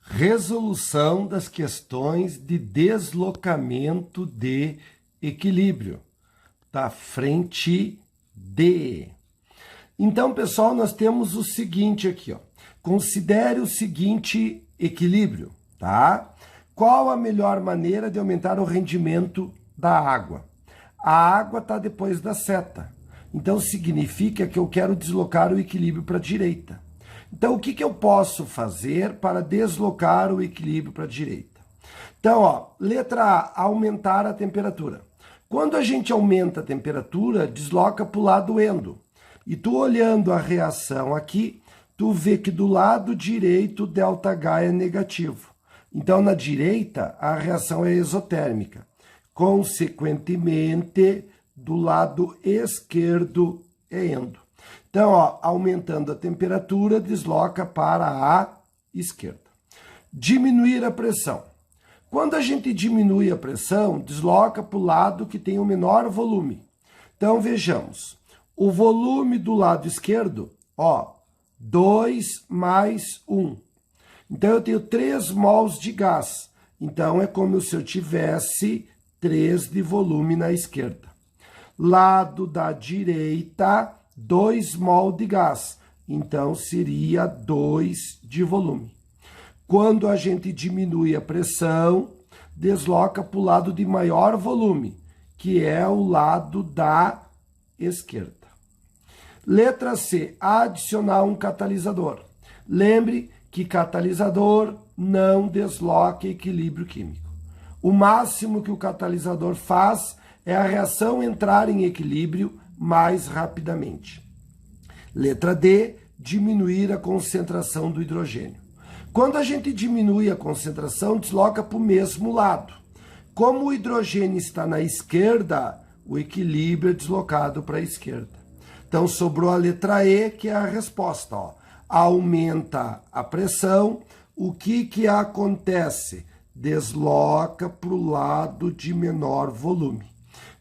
Resolução das questões de deslocamento de equilíbrio, da frente D. Então, pessoal, nós temos o seguinte aqui, ó. Considere o seguinte equilíbrio, tá? Qual a melhor maneira de aumentar o rendimento da água? A água está depois da seta. Então, significa que eu quero deslocar o equilíbrio para a direita. Então, o que eu posso fazer para deslocar o equilíbrio para a direita? Então, ó, letra A, aumentar a temperatura. Quando a gente aumenta a temperatura, desloca para o lado endo. E tu olhando a reação aqui, tu vê que do lado direito, ΔH é negativo. Então, na direita, a reação é exotérmica. Consequentemente, do lado esquerdo é endo. Então, ó, aumentando a temperatura, desloca para a esquerda. Diminuir a pressão. Quando a gente diminui a pressão, desloca para o lado que tem o menor volume. Então, vejamos. O volume do lado esquerdo, ó, 2 mais 1. Então, eu tenho 3 mols de gás. Então, é como se eu tivesse 3 de volume na esquerda. Lado da direita, 2 mol de gás. Então, seria 2 de volume. Quando a gente diminui a pressão, desloca para o lado de maior volume, que é o lado da esquerda. Letra C, adicionar um catalisador. Lembre que catalisador não desloca equilíbrio químico. O máximo que o catalisador faz é a reação entrar em equilíbrio mais rapidamente. Letra D, diminuir a concentração do hidrogênio. Quando a gente diminui a concentração, desloca para o mesmo lado. Como o hidrogênio está na esquerda, o equilíbrio é deslocado para a esquerda. Então, sobrou a letra E, que é a resposta, ó. Aumenta a pressão, o que acontece? Desloca para o lado de menor volume.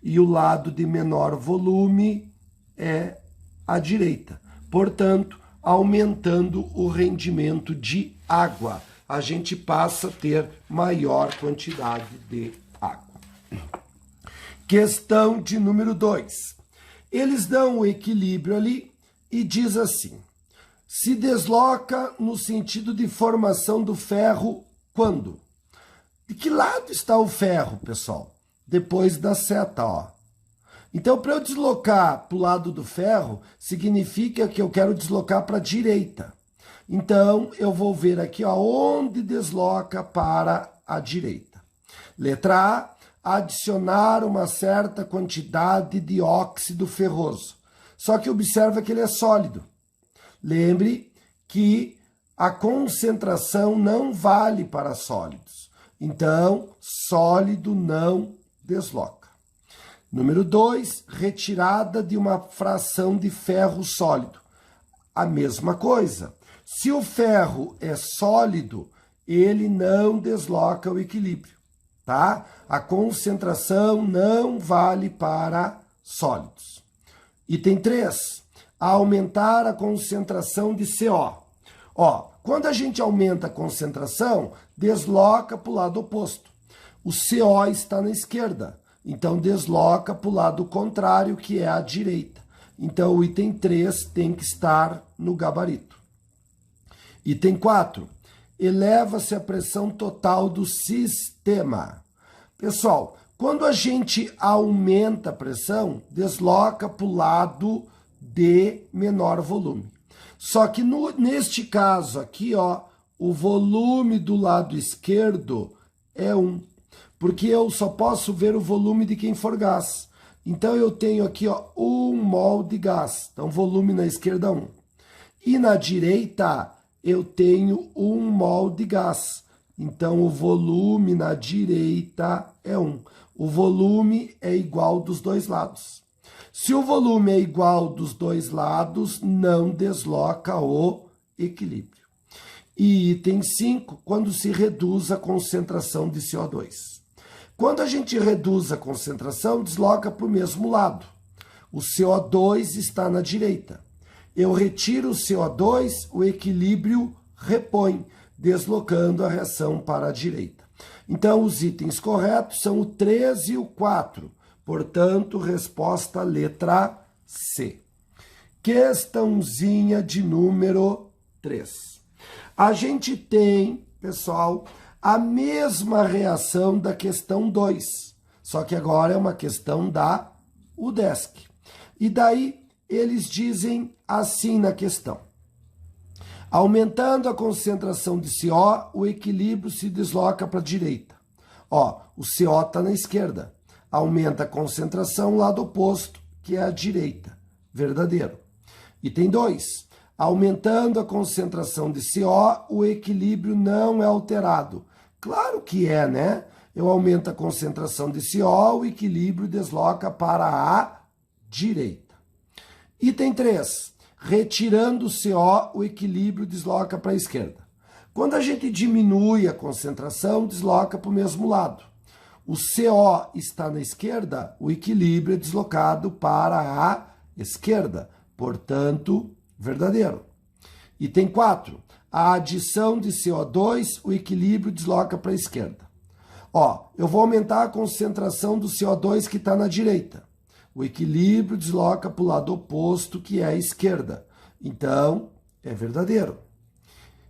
E o lado de menor volume é a direita. Portanto, aumentando o rendimento de água, a gente passa a ter maior quantidade de água. Questão de número 2. Eles dão o equilíbrio ali e diz assim: se desloca no sentido de formação do ferro quando? De que lado está o ferro, pessoal? Depois da seta, ó. Então, para eu deslocar para o lado do ferro, significa que eu quero deslocar para a direita. Então, eu vou ver aqui, ó, onde desloca para a direita. Letra A, adicionar uma certa quantidade de óxido ferroso. Só que observa que ele é sólido. Lembre que a concentração não vale para sólidos. Então, sólido não desloca. Número 2, retirada de uma fração de ferro sólido. A mesma coisa. Se o ferro é sólido, ele não desloca o equilíbrio, tá? A concentração não vale para sólidos. Item 3, aumentar a concentração de CO. Ó, quando a gente aumenta a concentração, desloca para o lado oposto. O CO está na esquerda. Então, desloca para o lado contrário, que é a direita. Então, o item 3 tem que estar no gabarito. Item 4. Eleva-se a pressão total do sistema. Pessoal, quando a gente aumenta a pressão, desloca para o lado de menor volume. Só que neste caso aqui, ó, o volume do lado esquerdo é 1. Porque eu só posso ver o volume de quem for gás. Então, eu tenho aqui, ó, 1 mol de gás. Então, volume na esquerda, 1. E na direita, eu tenho 1 mol de gás. Então, o volume na direita é 1. O volume é igual dos dois lados. Se o volume é igual dos dois lados, não desloca o equilíbrio. E item 5, quando se reduz a concentração de CO2. Quando a gente reduz a concentração, desloca para o mesmo lado. O CO2 está na direita. Eu retiro o CO2, o equilíbrio repõe, deslocando a reação para a direita. Então, os itens corretos são o 3 e o 4. Portanto, resposta letra C. Questãozinha de número 3. A gente tem, pessoal, a mesma reação da questão 2, só que agora é uma questão da UDESC. E daí eles dizem assim na questão: aumentando a concentração de CO, o equilíbrio se desloca para a direita. Ó, o CO está na esquerda. Aumenta a concentração, lado oposto, que é a direita. Verdadeiro. Item 2. Aumentando a concentração de CO, o equilíbrio não é alterado. Claro que é, né? Eu aumento a concentração de CO, o equilíbrio desloca para a direita. Item 3. Retirando o CO, o equilíbrio desloca para a esquerda. Quando a gente diminui a concentração, desloca para o mesmo lado. O CO está na esquerda, o equilíbrio é deslocado para a esquerda. Portanto, verdadeiro. Item 4. A adição de CO2, o equilíbrio desloca para a esquerda. Ó, eu vou aumentar a concentração do CO2 que está na direita. O equilíbrio desloca para o lado oposto, que é a esquerda. Então, é verdadeiro.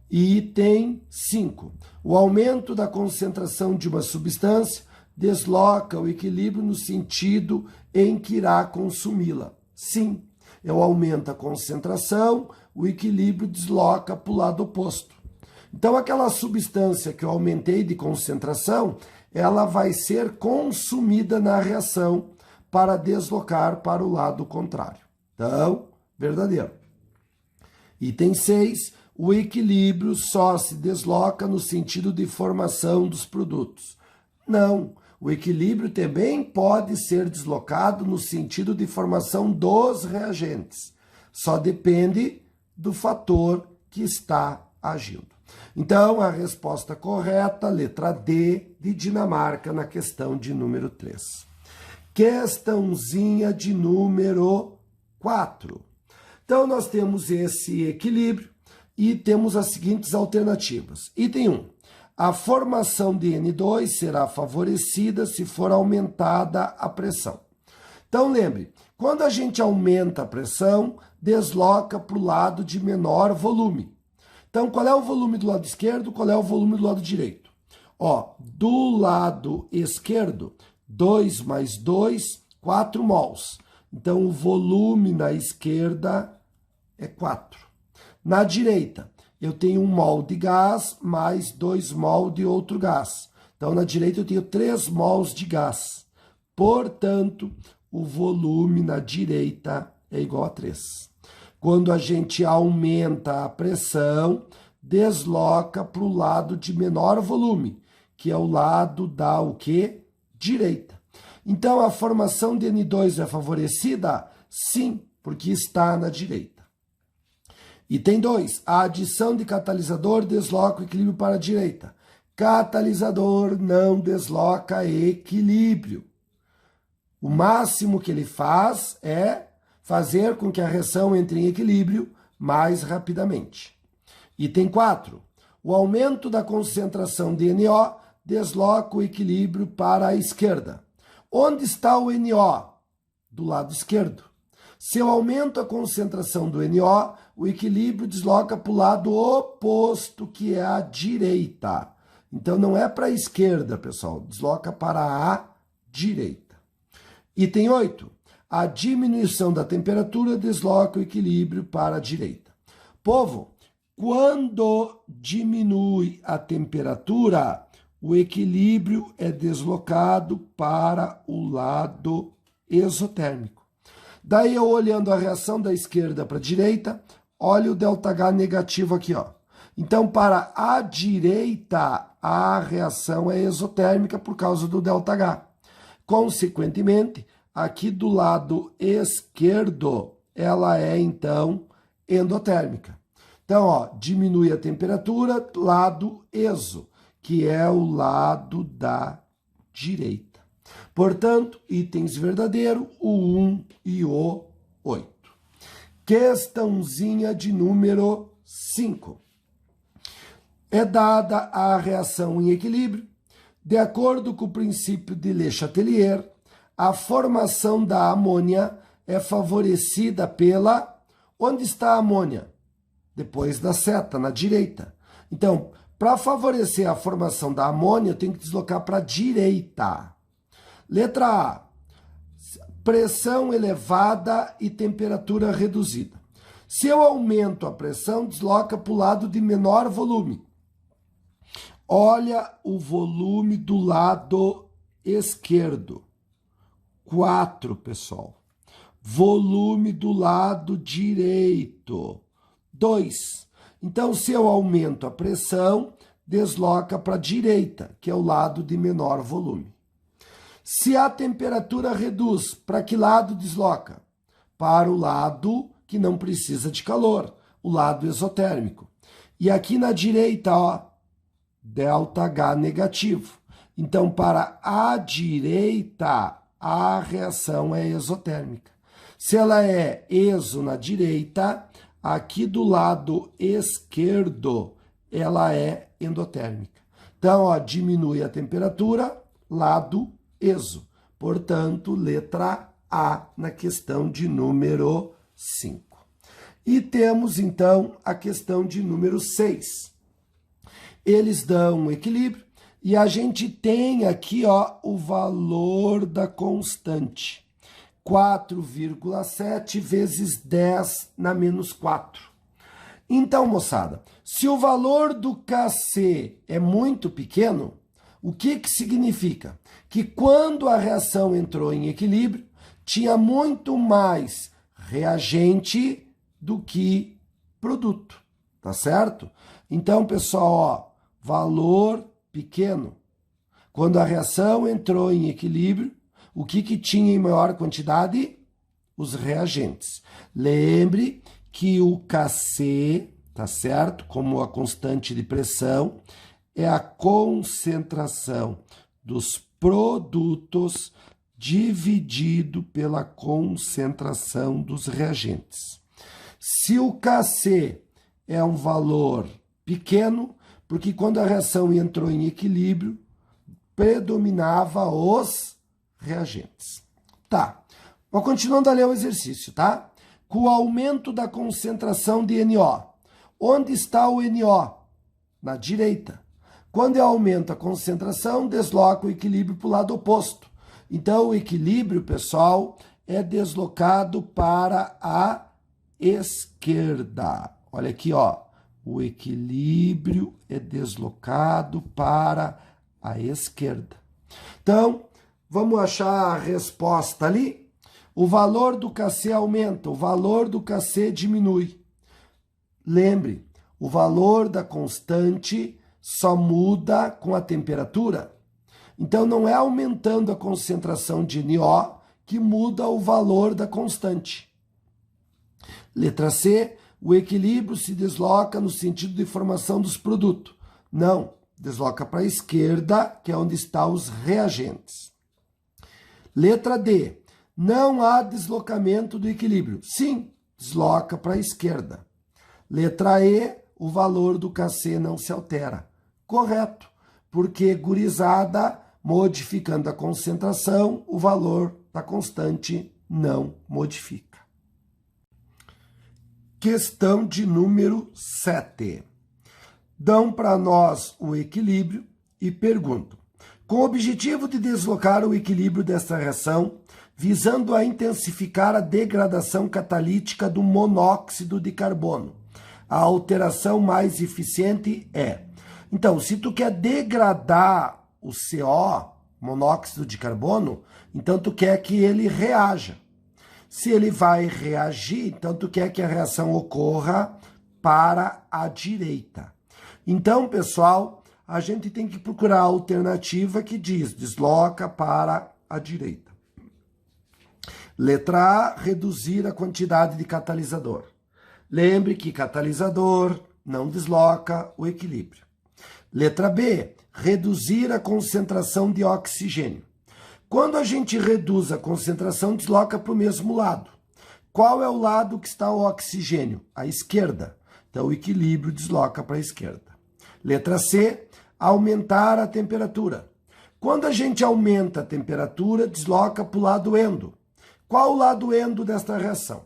Item 5. O aumento da concentração de uma substância desloca o equilíbrio no sentido em que irá consumi-la. Sim, eu aumento a concentração, o equilíbrio desloca para o lado oposto. Então, aquela substância que eu aumentei de concentração, ela vai ser consumida na reação para deslocar para o lado contrário. Então, verdadeiro. Item 6. O equilíbrio só se desloca no sentido de formação dos produtos. Não, o equilíbrio também pode ser deslocado no sentido de formação dos reagentes. Só depende do fator que está agindo. Então, a resposta correta, letra D, de Dinamarca, na questão de número 3. Questãozinha de número 4. Então, nós temos esse equilíbrio e temos as seguintes alternativas. Item 1. A formação de N2 será favorecida se for aumentada a pressão. Então, lembre, quando a gente aumenta a pressão, desloca para o lado de menor volume. Então, qual é o volume do lado esquerdo? Qual é o volume do lado direito? Ó, do lado esquerdo, 2 mais 2, 4 mols. Então, o volume na esquerda é 4. Na direita, eu tenho 1 mol de gás mais 2 mol de outro gás. Então, na direita, eu tenho 3 mols de gás. Portanto, o volume na direita é igual a 3. Quando a gente aumenta a pressão, desloca para o lado de menor volume, que é o lado da o quê? Direita. Então, a formação de N2 é favorecida? Sim, porque está na direita. Item 2. A adição de catalisador desloca o equilíbrio para a direita. Catalisador não desloca equilíbrio. O máximo que ele faz é fazer com que a reação entre em equilíbrio mais rapidamente. Item 4. O aumento da concentração de NO desloca o equilíbrio para a esquerda. Onde está o NO? Do lado esquerdo. Se eu aumento a concentração do NO, o equilíbrio desloca para o lado oposto, que é a direita. Então, não é para a esquerda, pessoal. Desloca para a direita. Item 8. A diminuição da temperatura desloca o equilíbrio para a direita. Povo, quando diminui a temperatura, o equilíbrio é deslocado para o lado exotérmico. Daí, eu olhando a reação da esquerda para a direita, olha o ΔH negativo aqui, ó. Então, para a direita, a reação é exotérmica por causa do ΔH. Consequentemente, aqui do lado esquerdo, ela é, então, endotérmica. Então, ó, diminui a temperatura, lado exo, que é o lado da direita. Portanto, itens verdadeiro, o 1 e o 8. Questãozinha de número 5. é dada a reação em equilíbrio, de acordo com o princípio de Le Chatelier, a formação da amônia é favorecida pela... Onde está a amônia? Depois da seta, na direita. Então, para favorecer a formação da amônia, eu tenho que deslocar para a direita. Letra A. Pressão elevada e temperatura reduzida. Se eu aumento a pressão, desloca para o lado de menor volume. Olha o volume do lado esquerdo. 4, pessoal. Volume do lado direito. 2. Então, se eu aumento a pressão, desloca para a direita, que é o lado de menor volume. Se a temperatura reduz, para que lado desloca? Para o lado que não precisa de calor, o lado exotérmico. E aqui na direita, ó, ΔH negativo. Então, para a direita, a reação é exotérmica. Se ela é exo na direita, aqui do lado esquerdo, ela é endotérmica. Então, ó, diminui a temperatura, lado exo. Portanto, letra A na questão de número 5. E temos, então, a questão de número 6. Eles dão um equilíbrio e a gente tem aqui, ó, o valor da constante. 4,7 vezes 10 na menos 4. Então, moçada, se o valor do Kc é muito pequeno, o que significa? Que quando a reação entrou em equilíbrio, tinha muito mais reagente do que produto, tá certo? Então, pessoal, ó, valor pequeno. Quando a reação entrou em equilíbrio, o que tinha em maior quantidade? Os reagentes. Lembre que o Kc, tá certo? Como a constante de pressão, é a concentração dos produtos dividido pela concentração dos reagentes. Se o Kc é um valor pequeno, porque quando a reação entrou em equilíbrio, predominava os reagentes. Tá, vou continuando a ler o exercício, tá? Com o aumento da concentração de NO. Onde está o NO? Na direita. Quando eu aumento a concentração, desloca o equilíbrio para o lado oposto. Então, o equilíbrio, pessoal, é deslocado para a esquerda. Olha aqui, ó. O equilíbrio é deslocado para a esquerda. Então, vamos achar a resposta ali. O valor do Kc aumenta, o valor do Kc diminui. Lembre, o valor da constante só muda com a temperatura. Então, não é aumentando a concentração de NO que muda o valor da constante. Letra C, o equilíbrio se desloca no sentido de formação dos produtos. Não, desloca para a esquerda, que é onde estão os reagentes. Letra D, não há deslocamento do equilíbrio. Sim, desloca para a esquerda. Letra E, o valor do Kc não se altera. Correto, porque gurizada, modificando a concentração, o valor da constante não modifica. Questão de número 7. Dão para nós o equilíbrio e perguntam: com o objetivo de deslocar o equilíbrio desta reação, visando a intensificar a degradação catalítica do monóxido de carbono, a alteração mais eficiente é... Então, se tu quer degradar o CO, monóxido de carbono, então tu quer que ele reaja. Se ele vai reagir, então tu quer que a reação ocorra para a direita. Então, pessoal, a gente tem que procurar a alternativa que diz desloca para a direita. Letra A, reduzir a quantidade de catalisador. Lembre que catalisador não desloca o equilíbrio. Letra B, reduzir a concentração de oxigênio. Quando a gente reduz a concentração, desloca para o mesmo lado. Qual é o lado que está o oxigênio? A esquerda. Então, o equilíbrio desloca para a esquerda. Letra C, aumentar a temperatura. Quando a gente aumenta a temperatura, desloca para o lado endo. Qual o lado endo desta reação?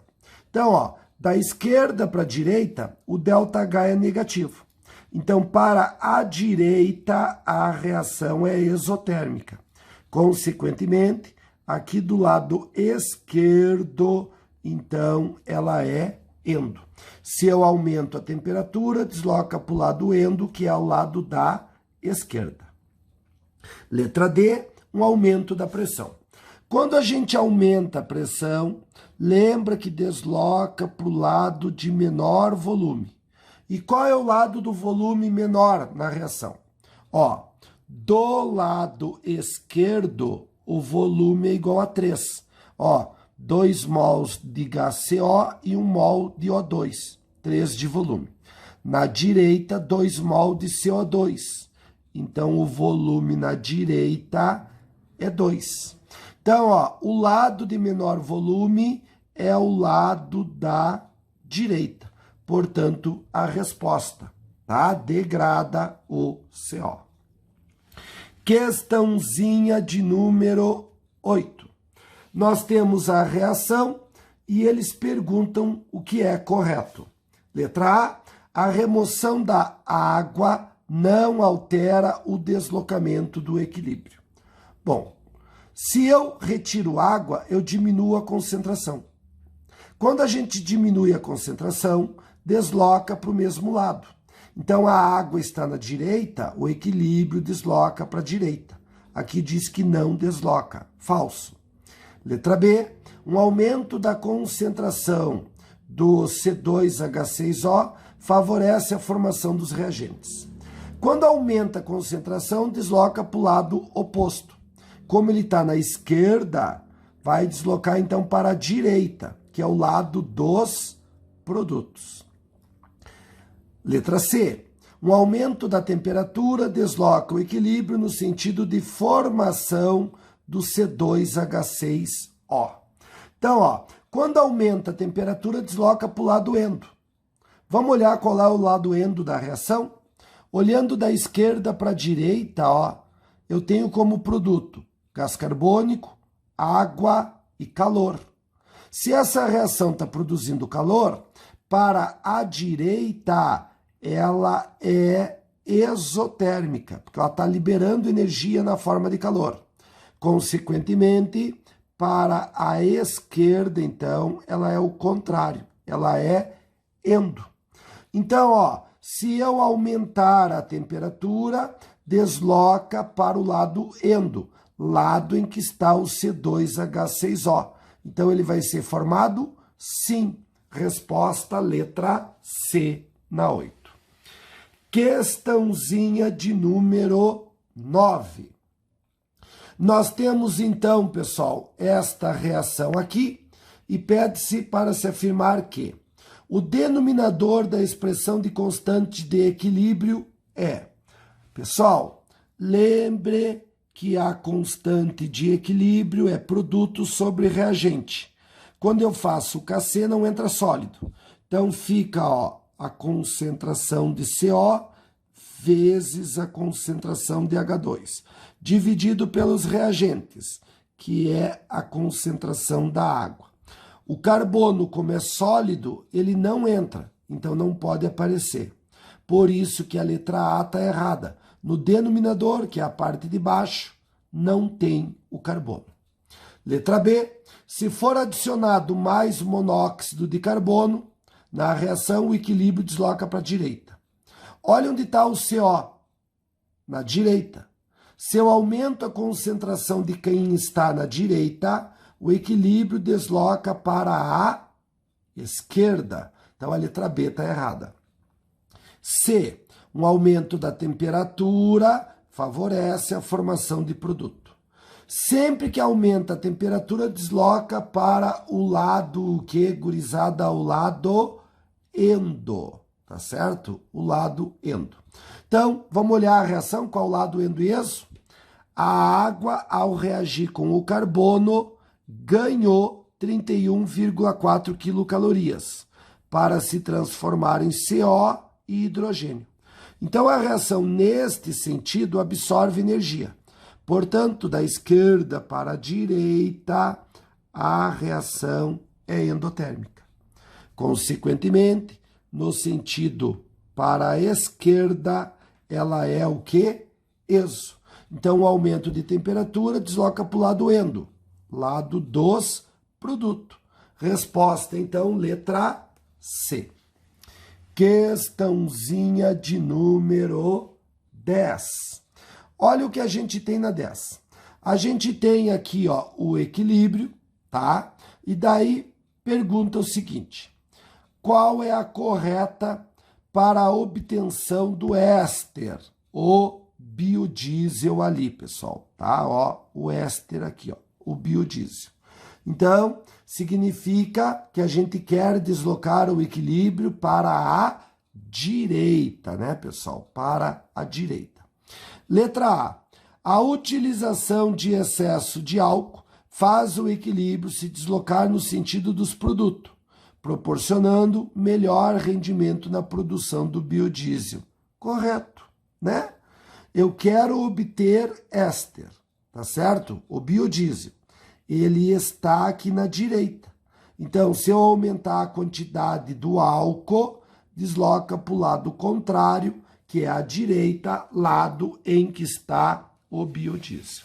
Então, ó, da esquerda para a direita, o ΔH é negativo. Então, para a direita, a reação é exotérmica. Consequentemente, aqui do lado esquerdo, então, ela é endo. Se eu aumento a temperatura, desloca para o lado endo, que é o lado da esquerda. Letra D, um aumento da pressão. Quando a gente aumenta a pressão, lembra que desloca para o lado de menor volume. E qual é o lado do volume menor na reação? Ó, do lado esquerdo, o volume é igual a 3. Ó, 2 mols de HCO e 1 mol de O2, 3 de volume. Na direita, 2 mol de CO2. Então, o volume na direita é 2. Então, ó, o lado de menor volume é o lado da direita. Portanto, a resposta, tá? Degrada o CO. Questãozinha de número 8. Nós temos a reação e eles perguntam o que é correto. Letra A, a remoção da água não altera o deslocamento do equilíbrio. Bom, se eu retiro água, eu diminuo a concentração. Quando a gente diminui a concentração, desloca para o mesmo lado. Então, a água está na direita, o equilíbrio desloca para a direita. Aqui diz que não desloca. Falso. Letra B, um aumento da concentração do C2H6O favorece a formação dos reagentes. Quando aumenta a concentração, desloca para o lado oposto. Como ele está na esquerda, vai deslocar então para a direita, que é o lado dos produtos. Letra C. Um aumento da temperatura desloca o equilíbrio no sentido de formação do C2H6O. Então, ó, quando aumenta a temperatura, desloca para o lado endo. Vamos olhar qual é o lado endo da reação? Olhando da esquerda para a direita, ó, eu tenho como produto gás carbônico, água e calor. Se essa reação está produzindo calor, para a direita ela é exotérmica, porque ela está liberando energia na forma de calor. Consequentemente, para a esquerda, então, ela é o contrário, ela é endo. Então, ó, se eu aumentar a temperatura, desloca para o lado endo, lado em que está o C2H6O. Então, ele vai ser formado? Sim. Resposta letra C na 8. Questãozinha de número 9. Nós temos então, pessoal, esta reação aqui e pede-se para se afirmar que o denominador da expressão de constante de equilíbrio é, pessoal, lembre que a constante de equilíbrio é produto sobre reagente. Quando eu faço o KC, não entra sólido. Então, fica ó, a concentração de CO vezes a concentração de H2, dividido pelos reagentes, que é a concentração da água. O carbono, como é sólido, ele não entra, então não pode aparecer. Por isso que a letra A está errada. No denominador, que é a parte de baixo, não tem o carbono. Letra B, se for adicionado mais monóxido de carbono, na reação o equilíbrio desloca para a direita. Olha onde está o CO, na direita. Se eu aumento a concentração de quem está na direita, o equilíbrio desloca para a esquerda. Então, a letra B está errada. C, um aumento da temperatura favorece a formação de produto. Sempre que aumenta a temperatura, desloca para o lado, que gurizada, o lado endo, tá certo? O lado endo. Então, vamos olhar a reação com o lado endo e exo. A água, ao reagir com o carbono, ganhou 31,4 quilocalorias para se transformar em CO e hidrogênio. Então, a reação neste sentido absorve energia. Portanto, da esquerda para a direita, a reação é endotérmica. Consequentemente, no sentido para a esquerda, ela é o quê? Exo. Então, o aumento de temperatura desloca para o lado endo, lado dos produtos. Resposta, então, letra C. Questãozinha de número 10. Olha o que a gente tem na 10. A gente tem aqui, ó, o equilíbrio, tá? E daí pergunta o seguinte: qual é a correta para a obtenção do éster, o biodiesel ali, pessoal, tá? Ó, o éster aqui, ó, o biodiesel. Então, significa que a gente quer deslocar o equilíbrio para a direita, né, pessoal? Para a direita. Letra A. A utilização de excesso de álcool faz o equilíbrio se deslocar no sentido dos produtos, proporcionando melhor rendimento na produção do biodiesel. Correto, né? Eu quero obter éster, tá certo? O biodiesel. Ele está aqui na direita. Então, se eu aumentar a quantidade do álcool, desloca para o lado contrário, que é a direita, lado em que está o biodiesel.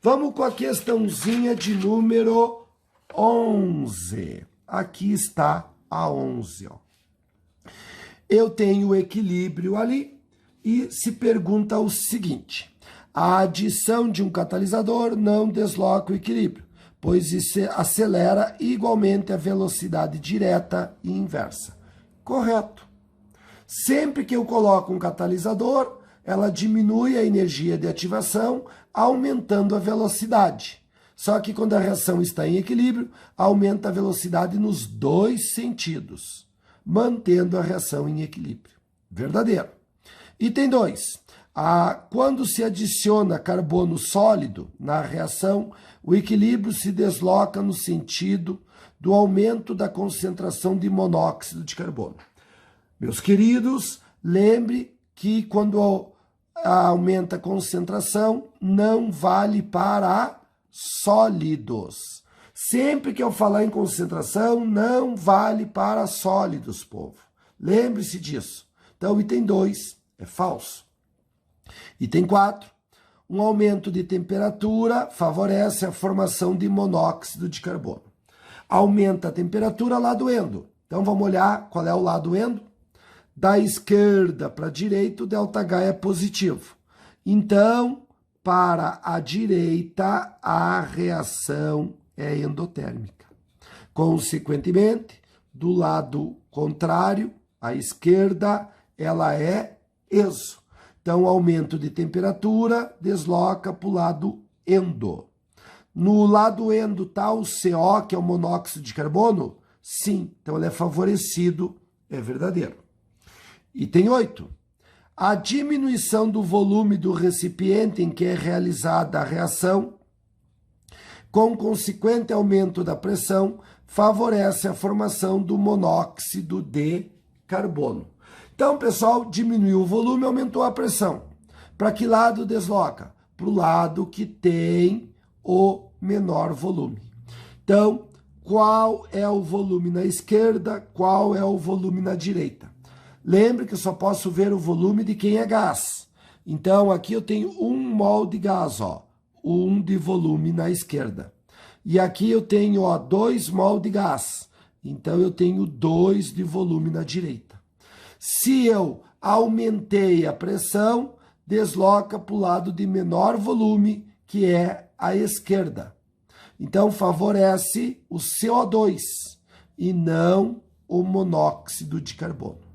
Vamos com a questãozinha de número 11. Aqui está a 11. Ó. Eu tenho o equilíbrio ali e se pergunta o seguinte: a adição de um catalisador não desloca o equilíbrio, pois isso acelera igualmente a velocidade direta e inversa. Correto. Sempre que eu coloco um catalisador, ela diminui a energia de ativação, aumentando a velocidade. Só que quando a reação está em equilíbrio, aumenta a velocidade nos dois sentidos, mantendo a reação em equilíbrio. Verdadeiro. Item 2. Quando se adiciona carbono sólido na reação, o equilíbrio se desloca no sentido do aumento da concentração de monóxido de carbono. Meus queridos, lembre que quando aumenta a concentração, não vale para sólidos. Sempre que eu falar em concentração, não vale para sólidos, povo. Lembre-se disso. Então, item 2 é falso. Item 4. Um aumento de temperatura favorece a formação de monóxido de carbono. Aumenta a temperatura lado endo. Então, vamos olhar qual é o lado endo. Da esquerda para a direita, o ΔH é positivo. Então, para a direita, a reação é endotérmica. Consequentemente, do lado contrário, à esquerda, ela é exo. Então, o aumento de temperatura desloca para o lado endo. No lado endo está o CO, que é o monóxido de carbono? Sim, então ele é favorecido, é verdadeiro. Item 8. A diminuição do volume do recipiente em que é realizada a reação, com consequente aumento da pressão, favorece a formação do monóxido de carbono. Então, pessoal, diminuiu o volume, aumentou a pressão. Para que lado desloca? Para o lado que tem o menor volume. Então, qual é o volume na esquerda? Qual é o volume na direita? Lembre que eu só posso ver o volume de quem é gás. Então, aqui eu tenho 1 mol de gás, ó, 1 de volume na esquerda. E aqui eu tenho, ó, 2 mol de gás. Então, eu tenho 2 de volume na direita. Se eu aumentei a pressão, desloca para o lado de menor volume, que é a esquerda. Então, favorece o CO2 e não o monóxido de carbono.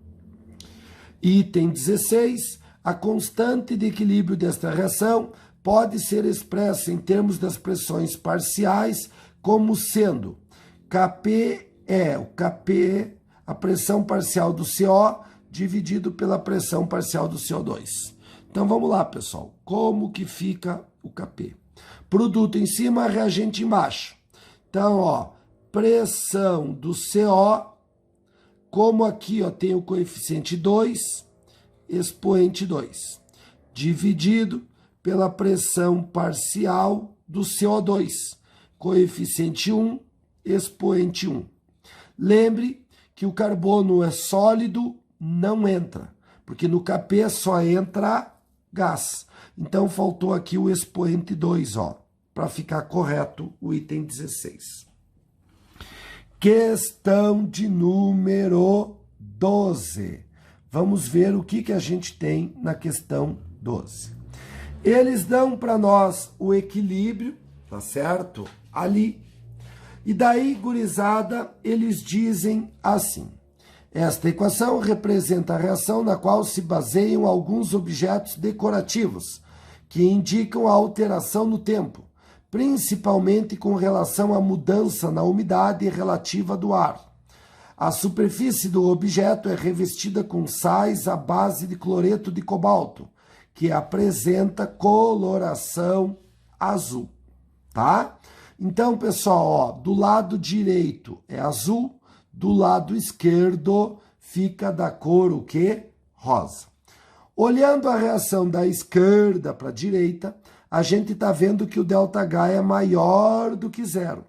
Item 16. A constante de equilíbrio desta reação pode ser expressa em termos das pressões parciais como sendo Kp a pressão parcial do CO dividido pela pressão parcial do CO2. Então vamos lá, pessoal. Como que fica o Kp? Produto em cima, reagente embaixo. Então, ó, pressão do CO, como aqui ó, tem o coeficiente 2, expoente 2, dividido pela pressão parcial do CO2, coeficiente 1, expoente 1. Lembre que o carbono é sólido, não entra, porque no Kp só entra gás. Então, faltou aqui o expoente 2, ó, para ficar correto o item 16. Questão de número 12. Vamos ver o que a gente tem na questão 12. Eles dão para nós o equilíbrio, tá certo? Ali. E daí, gurizada, eles dizem assim: esta equação representa a reação na qual se baseiam alguns objetos decorativos, que indicam a alteração no tempo, principalmente com relação à mudança na umidade relativa do ar. A superfície do objeto é revestida com sais à base de cloreto de cobalto, que apresenta coloração azul, tá? Então, pessoal, ó, do lado direito é azul, do lado esquerdo fica da cor o quê? Rosa. Olhando a reação da esquerda para a direita, a gente está vendo que o ΔH é maior do que zero.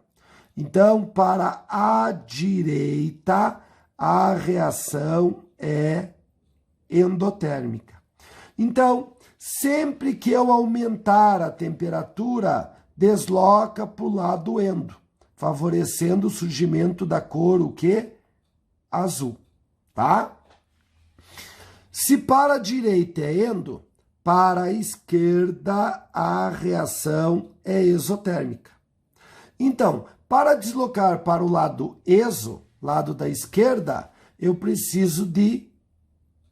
Então, para a direita, a reação é endotérmica. Então, sempre que eu aumentar a temperatura, desloca para o lado endo, favorecendo o surgimento da cor, o quê? Azul, tá? Se para a direita é endo, para a esquerda a reação é exotérmica. Então, para deslocar para o lado exo, lado da esquerda, eu preciso de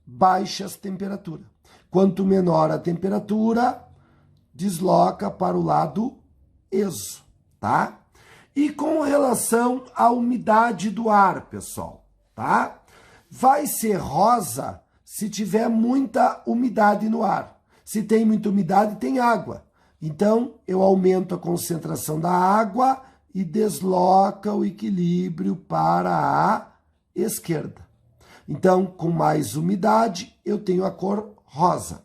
baixas temperaturas. Quanto menor a temperatura, desloca para o lado exo, tá? E com relação à umidade do ar, pessoal, tá? Vai ser rosa se tiver muita umidade no ar. Se tem muita umidade, tem água. Então, eu aumento a concentração da água e desloca o equilíbrio para a esquerda. Então, com mais umidade, eu tenho a cor rosa.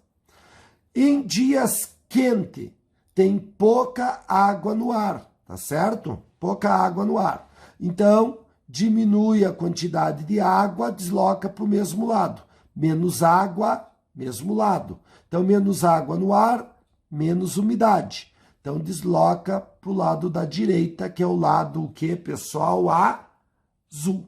Em dias quentes, tem pouca água no ar, tá certo? Pouca água no ar. Então, diminui a quantidade de água, desloca para o mesmo lado. Menos água, mesmo lado. Então, menos água no ar, menos umidade. Então, desloca para o lado da direita, que é o lado, o que, pessoal? Azul.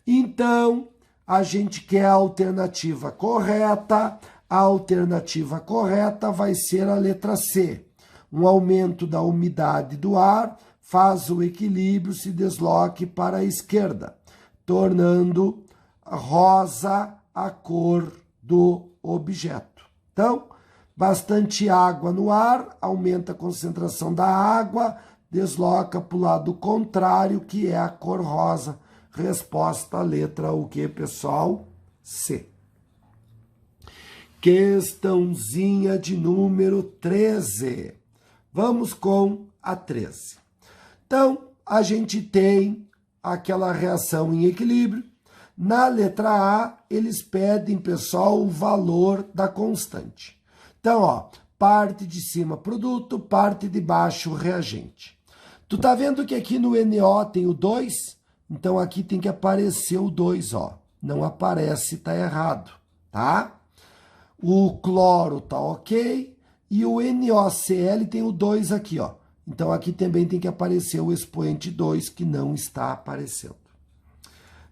Então, a gente quer a alternativa correta. A alternativa correta vai ser a letra C. Um aumento da umidade do ar faz o equilíbrio se desloque para a esquerda, tornando rosa a cor do objeto. Então, bastante água no ar, aumenta a concentração da água, desloca para o lado contrário, que é a cor rosa. Resposta à letra o que, pessoal? C. Questãozinha de número 13. Vamos com a 13. Então, a gente tem aquela reação em equilíbrio. Na letra A, eles pedem, pessoal, o valor da constante. Então, ó, parte de cima produto, parte de baixo reagente. Tu tá vendo que aqui no NO tem o 2? Então, aqui tem que aparecer o 2, ó. Não aparece, tá errado, tá? O cloro tá ok. E o NOCl tem o 2 aqui, ó. Então, aqui também tem que aparecer o expoente 2, que não está aparecendo.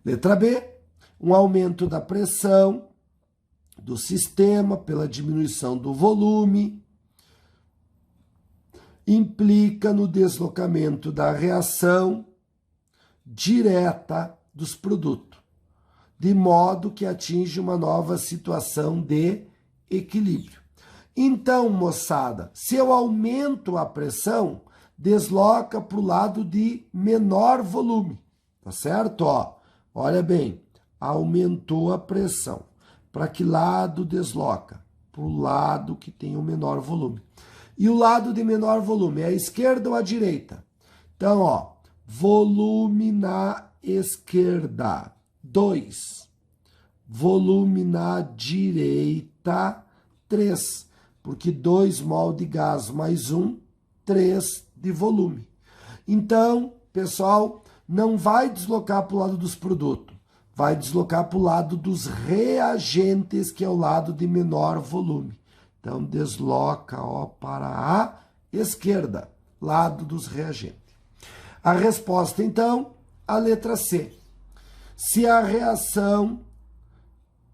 Letra B, um aumento da pressão do sistema pela diminuição do volume implica no deslocamento da reação direta dos produtos, de modo que atinge uma nova situação de equilíbrio. Então, moçada, se eu aumento a pressão, desloca para o lado de menor volume, tá certo? Ó, olha bem, aumentou a pressão. Para que lado desloca? Para o lado que tem o menor volume. E o lado de menor volume é a esquerda ou a direita? Então, ó, volume na esquerda, 2. volume na direita, 3, porque 2 mol de gás mais 1, 3 de volume. Então, pessoal, não vai deslocar para o lado dos produtos, vai deslocar para o lado dos reagentes, que é o lado de menor volume. Então, desloca para a esquerda, lado dos reagentes. A resposta, então, a letra C. Se a reação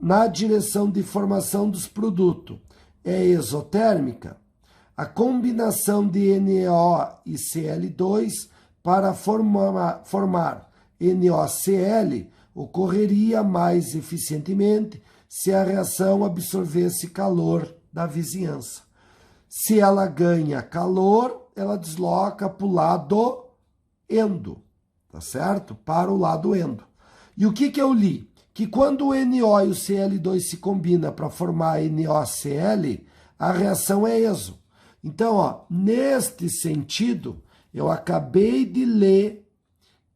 na direção de formação dos produtos é exotérmica, a combinação de NO e Cl2 para formar NOCl ocorreria mais eficientemente se a reação absorvesse calor da vizinhança. Se ela ganha calor, ela desloca para o lado endo, tá certo? Para o lado endo. E o que eu li? Que quando o NO e o Cl2 se combinam para formar NOCl, a reação é exo. Então, ó, neste sentido, eu acabei de ler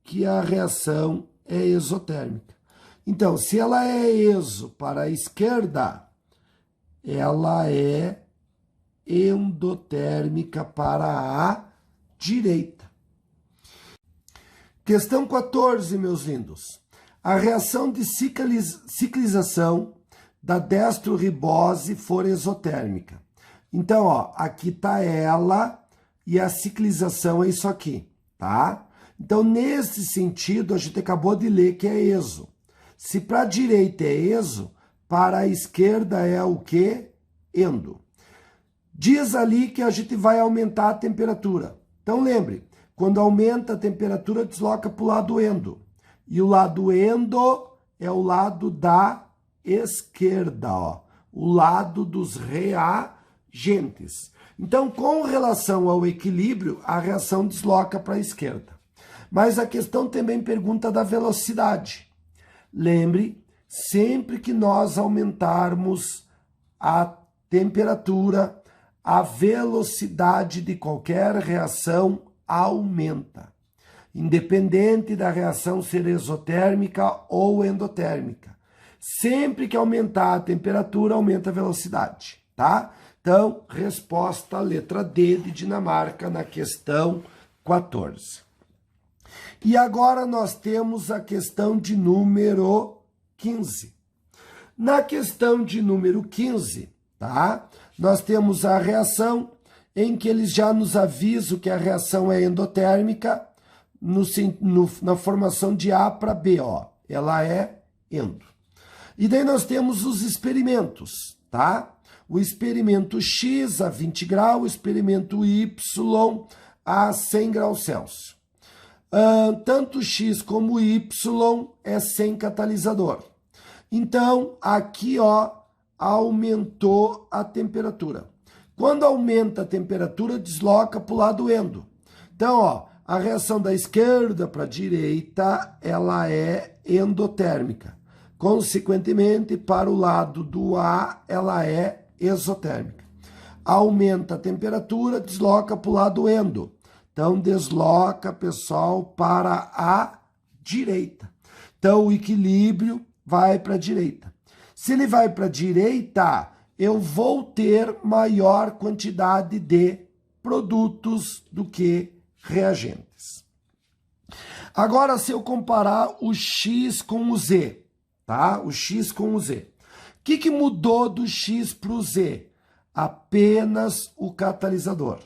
que a reação é exotérmica. Então, se ela é exo para a esquerda, ela é endotérmica para a direita. Questão 14, meus lindos. A reação de ciclização da destroribose for exotérmica. Então, ó, aqui está ela e a ciclização é isso aqui, tá? Então, nesse sentido, a gente acabou de ler que é exo. Se para a direita é exo, para a esquerda é o quê? Endo. Diz ali que a gente vai aumentar a temperatura. Então, lembre, quando aumenta a temperatura, desloca para o lado endo. E o lado endo é o lado da esquerda, ó, o lado dos reagentes. Então, com relação ao equilíbrio, a reação desloca para a esquerda. Mas a questão também pergunta da velocidade. Lembre, sempre que nós aumentarmos a temperatura, a velocidade de qualquer reação aumenta, independente da reação ser exotérmica ou endotérmica. Sempre que aumentar a temperatura, aumenta a velocidade, tá? Então, resposta letra D de Dinamarca na questão 14. E agora nós temos a questão de número 15. Na questão de número 15, tá? Nós temos a reação em que eles já nos avisam que a reação é endotérmica na formação de A para B, ó. Ela é endo. E daí nós temos os experimentos, tá? O experimento X a 20 graus, o experimento Y a 100 graus Celsius. Tanto X como Y é sem catalisador. Então, aqui, ó, aumentou a temperatura. Quando aumenta a temperatura, desloca para o lado endo. Então, ó, a reação da esquerda para a direita, ela é endotérmica. Consequentemente, para o lado do A, ela é exotérmica. Aumenta a temperatura, desloca para o lado endo. Então, desloca, pessoal, para a direita. Então, o equilíbrio vai para a direita. Se ele vai para a direita, eu vou ter maior quantidade de produtos do que reagentes. Agora, se eu comparar o X com o Z, tá? O X com o Z. O que mudou do X para o Z? Apenas o catalisador.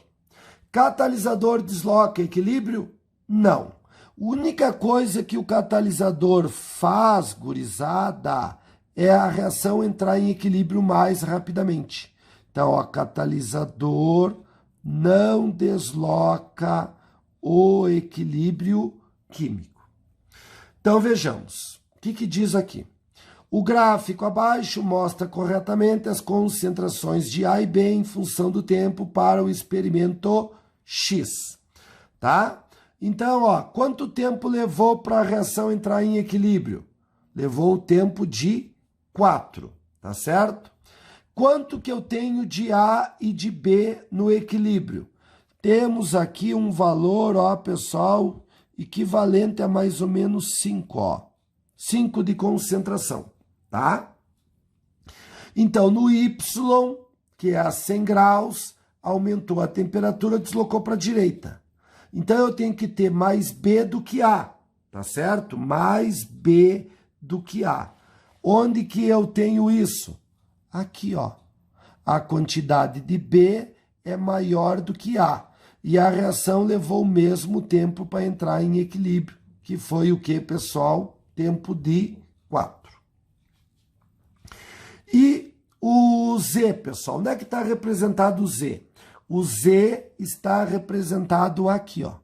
Catalisador desloca equilíbrio? Não. A única coisa que o catalisador faz, gurizada, é a reação entrar em equilíbrio mais rapidamente. Então, o catalisador não desloca o equilíbrio químico. Então, vejamos. O que diz aqui? O gráfico abaixo mostra corretamente as concentrações de A e B em função do tempo para o experimento X, tá? Então, ó, quanto tempo levou para a reação entrar em equilíbrio? Levou o tempo de 4, tá certo? Quanto que eu tenho de A e de B no equilíbrio? Temos aqui um valor, ó, pessoal, equivalente a mais ou menos 5, ó. 5 de concentração, tá? Então, no Y, que é a 100 graus, aumentou a temperatura, deslocou para a direita. Então, eu tenho que ter mais B do que A, tá certo? Mais B do que A. Onde que eu tenho isso? Aqui, ó. A quantidade de B é maior do que A. E a reação levou o mesmo tempo para entrar em equilíbrio, que foi o que, pessoal? Tempo de 4. E o Z, pessoal, onde é que está representado o Z? O Z está representado aqui, ó,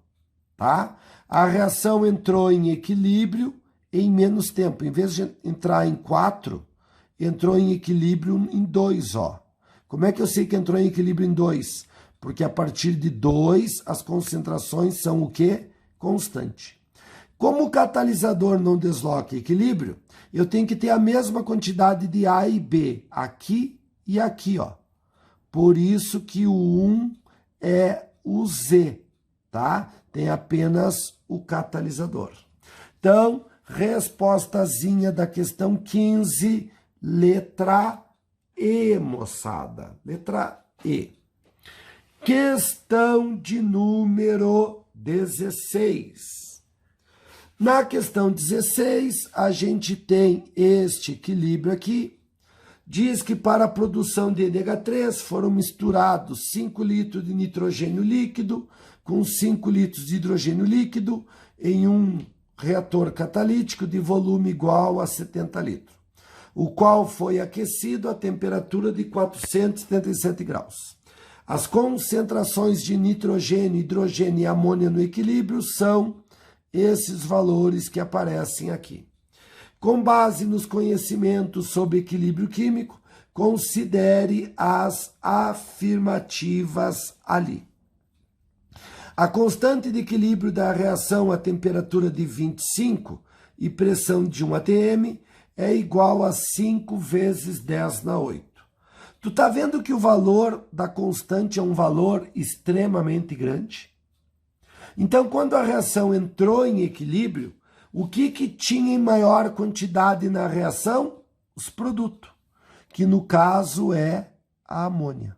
tá? A reação entrou em equilíbrio em menos tempo. Em vez de entrar em 4, entrou em equilíbrio em 2, ó. Como é que eu sei que entrou em equilíbrio em 2? Porque a partir de 2, as concentrações são o quê? Constante. Como o catalisador não desloca equilíbrio, eu tenho que ter a mesma quantidade de A e B aqui e aqui, ó. Por isso que o 1 é o Z, tá? Tem apenas o catalisador. Então, respostazinha da questão 15, letra E, moçada. Letra E. Questão de número 16. Na questão 16, a gente tem este equilíbrio aqui. Diz que para a produção de NH3 foram misturados 5 litros de nitrogênio líquido com 5 litros de hidrogênio líquido em um reator catalítico de volume igual a 70 litros, o qual foi aquecido a temperatura de 477 graus. As concentrações de nitrogênio, hidrogênio e amônia no equilíbrio são esses valores que aparecem aqui. Com base nos conhecimentos sobre equilíbrio químico, considere as afirmativas ali. A constante de equilíbrio da reação a temperatura de 25 e pressão de 1 atm é igual a 5 vezes 10 na 8. Tu tá vendo que o valor da constante é um valor extremamente grande? Então, quando a reação entrou em equilíbrio, o que tinha em maior quantidade na reação? Os produtos, que no caso é a amônia.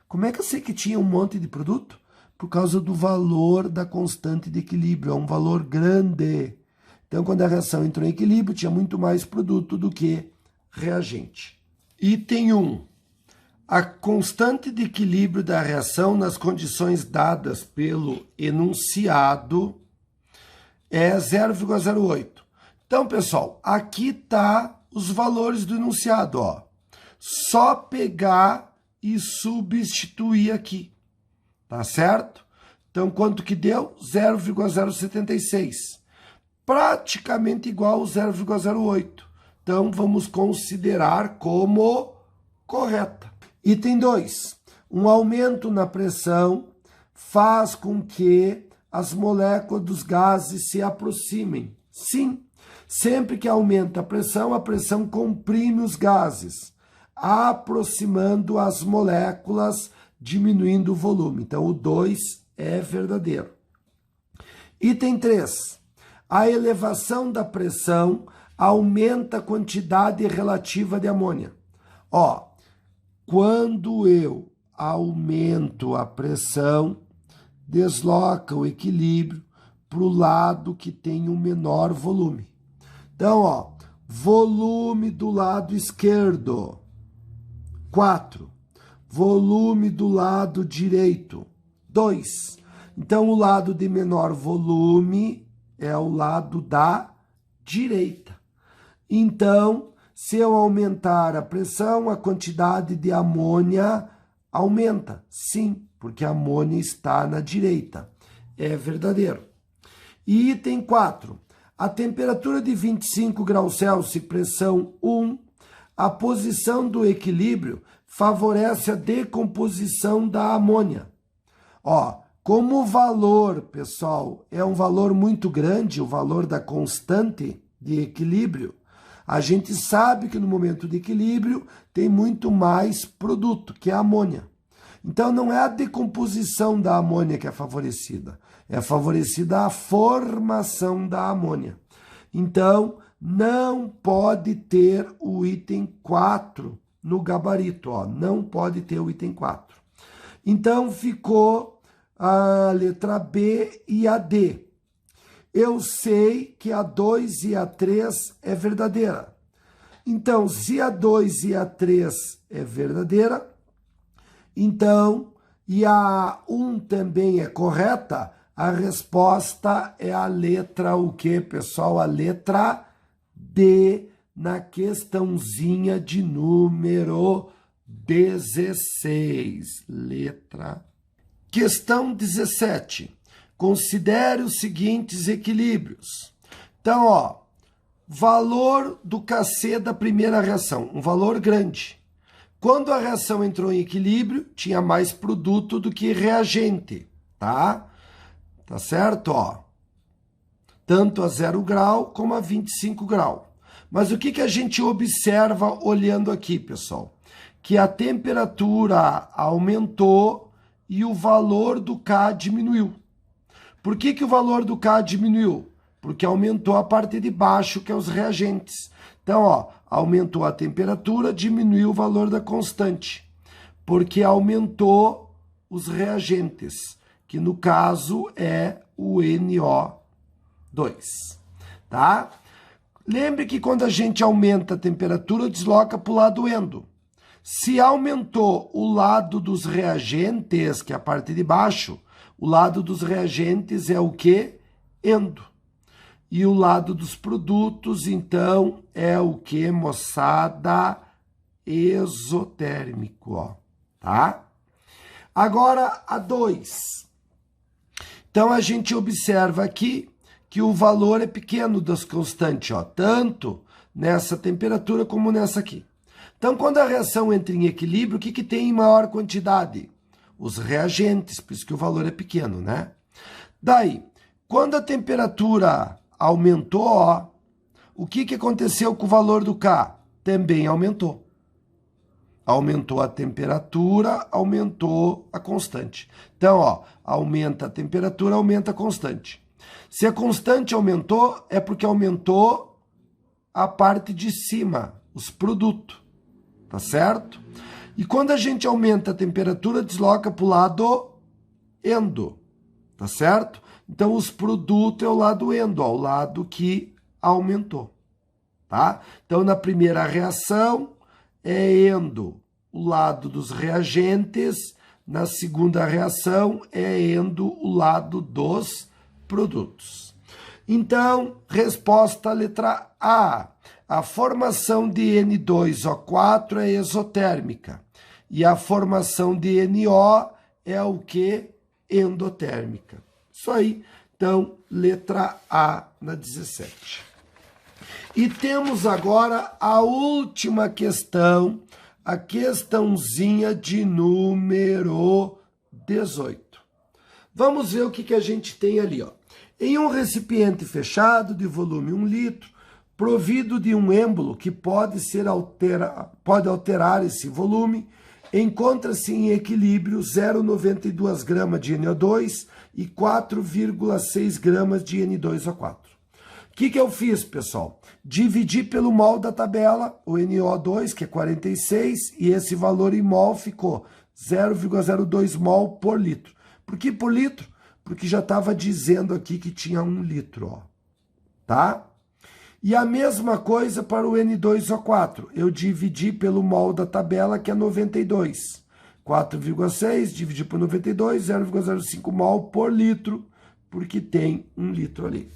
Como é que eu sei que tinha um monte de produto? Por causa do valor da constante de equilíbrio, é um valor grande. Então, quando a reação entrou em equilíbrio, tinha muito mais produto do que reagente. Item 1. A constante de equilíbrio da reação nas condições dadas pelo enunciado é 0,08. Então, pessoal, aqui tá os valores do enunciado, ó. Só pegar e substituir aqui, tá certo? Então, quanto que deu? 0,076. Praticamente igual ao 0,08. Então, vamos considerar como correta. Item 2. Um aumento na pressão faz com que as moléculas dos gases se aproximem. Sim, sempre que aumenta a pressão comprime os gases, aproximando as moléculas, diminuindo o volume. Então, o 2 é verdadeiro. Item 3. A elevação da pressão aumenta a quantidade relativa de amônia. Ó, quando eu aumento a pressão, desloca o equilíbrio para o lado que tem um menor volume. Então, ó, volume do lado esquerdo, 4. Volume do lado direito, 2. Então, o lado de menor volume é o lado da direita. Então, se eu aumentar a pressão, a quantidade de amônia aumenta. Sim, porque a amônia está na direita. É verdadeiro. E item 4. A temperatura de 25 graus Celsius e pressão 1, a posição do equilíbrio favorece a decomposição da amônia. Ó, como o valor, pessoal, é um valor muito grande, o valor da constante de equilíbrio, a gente sabe que no momento de equilíbrio tem muito mais produto, que é a amônia. Então, não é a decomposição da amônia que é favorecida, é favorecida a formação da amônia. Então, não pode ter o item 4 no gabarito, ó, não pode ter o item 4. Então, ficou a letra B e a D. Eu sei que a 2 e a 3 é verdadeira. Então, se a 2 e a 3 é verdadeira, então, e a 1 também é correta, a resposta é a letra o quê, pessoal? A letra D, na questãozinha de número 16. Letra. Questão 17. Considere os seguintes equilíbrios. Então, ó, valor do KC da primeira reação, um valor grande. Quando a reação entrou em equilíbrio, tinha mais produto do que reagente, tá? Tá certo, ó. Tanto a 0 grau como a 25 grau. Mas o que a gente observa olhando aqui, pessoal? Que a temperatura aumentou e o valor do K diminuiu. Por que o valor do K diminuiu? Porque aumentou a parte de baixo, que é os reagentes. Então, ó, aumentou a temperatura, diminuiu o valor da constante. Porque aumentou os reagentes, que no caso é o NO2, tá? Lembre que quando a gente aumenta a temperatura, desloca para o lado endo. Se aumentou o lado dos reagentes, que é a parte de baixo, o lado dos reagentes é o quê? Endo. E o lado dos produtos, então, é o quê, moçada? Exotérmico, ó, tá? Agora, a 2. Então, a gente observa aqui que o valor é pequeno das constantes, ó, tanto nessa temperatura como nessa aqui. Então, quando a reação entra em equilíbrio, o que tem em maior quantidade? Os reagentes, por isso que o valor é pequeno, né? Daí, quando a temperatura aumentou, ó, o que aconteceu com o valor do K? Também aumentou. Aumentou a temperatura, aumentou a constante. Então, ó, aumenta a temperatura, aumenta a constante. Se a constante aumentou, é porque aumentou a parte de cima, os produtos, tá certo? E quando a gente aumenta a temperatura, desloca para o lado endo, tá certo? Então, os produtos é o lado endo, ó, o lado que aumentou, tá? Então, na primeira reação, é endo o lado dos reagentes, na segunda reação, é endo o lado dos produtos. Então, resposta letra A. A formação de N2O4 é exotérmica e a formação de NO é o que? Endotérmica. Isso aí. Então, letra A na 17. E temos agora a última questão, a questãozinha de número 18. Vamos ver o que a gente tem ali, ó. Em um recipiente fechado de volume 1 litro, provido de um êmbolo que pode alterar esse volume, encontra-se em equilíbrio 0,92 gramas de NO2 e 4,6 gramas de N2O4. O que eu fiz, pessoal? Dividi pelo mol da tabela, o NO2, que é 46, e esse valor em mol ficou 0,02 mol por litro. Por que por litro? Porque já estava dizendo aqui que tinha 1 litro, ó, tá? E a mesma coisa para o N2O4. Eu dividi pelo mol da tabela, que é 92. 4,6 dividido por 92, 0,05 mol por litro, porque tem 1 litro ali.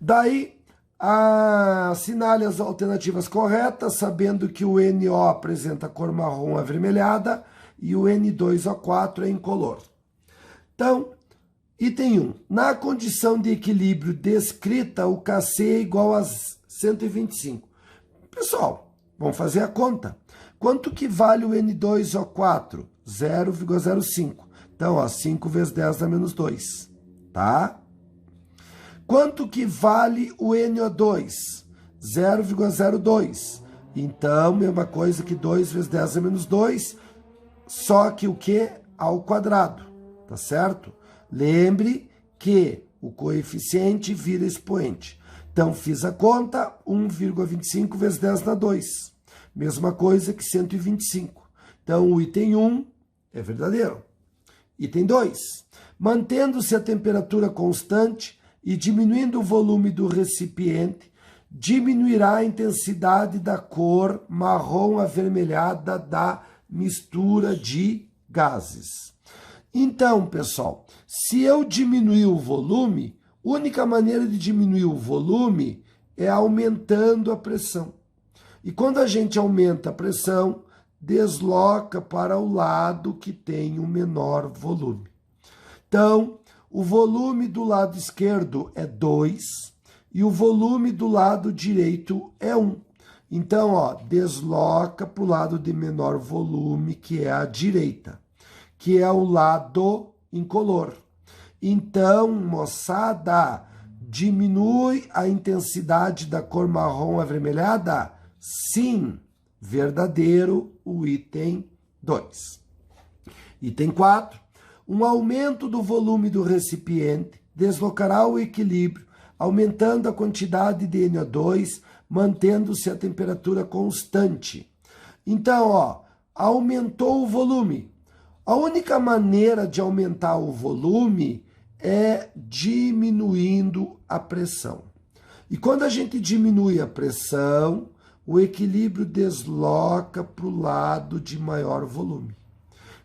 Daí, assinale as alternativas corretas, sabendo que o NO apresenta cor marrom avermelhada e o N2O4 é incolor. Então, item 1. Na condição de equilíbrio descrita, o KC é igual a 125. Pessoal, vamos fazer a conta. Quanto que vale o N2O4? 0,05. Então, ó, 5 vezes 10 dá menos 2. Tá? Quanto que vale o NO2? 0,02. Então, mesma coisa que 2 vezes 10 é menos 2, só que o que? Ao quadrado, tá certo? Lembre que o coeficiente vira expoente. Então, fiz a conta, 1,25 vezes 10 dá 2. Mesma coisa que 125. Então, o item 1 é verdadeiro. Item 2. Mantendo-se a temperatura constante e diminuindo o volume do recipiente, diminuirá a intensidade da cor marrom avermelhada da mistura de gases. Então, pessoal, se eu diminuir o volume, a única maneira de diminuir o volume é aumentando a pressão. E quando a gente aumenta a pressão, desloca para o lado que tem o menor volume. Então, o volume do lado esquerdo é 2 e o volume do lado direito é 1. Então, ó, desloca para o lado de menor volume, que é a direita, que é o lado incolor. Então, moçada, diminui a intensidade da cor marrom avermelhada? Sim, verdadeiro, o item 2. Item 4. Um aumento do volume do recipiente deslocará o equilíbrio, aumentando a quantidade de NO2, mantendo-se a temperatura constante. Então, ó, aumentou o volume. A única maneira de aumentar o volume é diminuindo a pressão. E quando a gente diminui a pressão, o equilíbrio desloca para o lado de maior volume.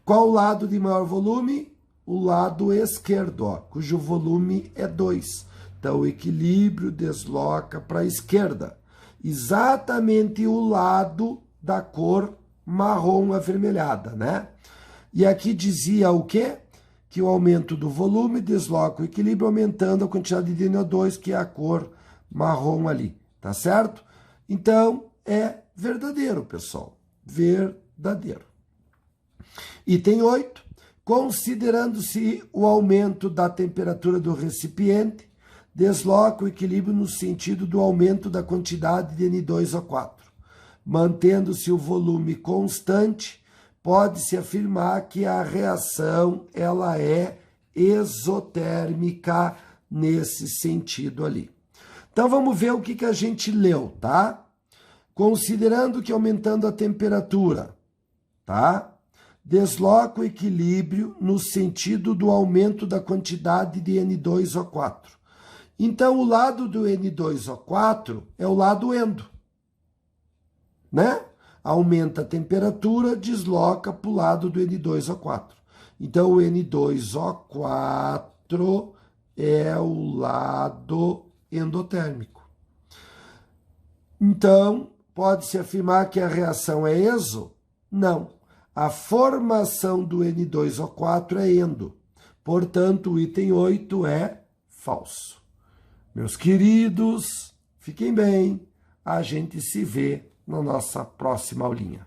Qual o lado de maior volume? O lado esquerdo, ó, cujo volume é 2. Então, o equilíbrio desloca para a esquerda. Exatamente o lado da cor marrom avermelhada, né? E aqui dizia o quê? Que o aumento do volume desloca o equilíbrio, aumentando a quantidade de NO2, que é a cor marrom ali, tá certo? Então, é verdadeiro, pessoal. Verdadeiro. Item 8. Considerando-se o aumento da temperatura do recipiente, desloca o equilíbrio no sentido do aumento da quantidade de N2O4. Mantendo-se o volume constante, pode-se afirmar que a reação ela é exotérmica nesse sentido ali. Então vamos ver o que a gente leu, tá? Considerando que aumentando a temperatura, tá? Desloca o equilíbrio no sentido do aumento da quantidade de N2O4. Então, o lado do N2O4 é o lado endo, né? Aumenta a temperatura, desloca para o lado do N2O4. Então, o N2O4 é o lado endotérmico. Então, pode-se afirmar que a reação é exo? Não. A formação do N2O4 é endo. Portanto, o item 8 é falso. Meus queridos, fiquem bem. A gente se vê na nossa próxima aulinha.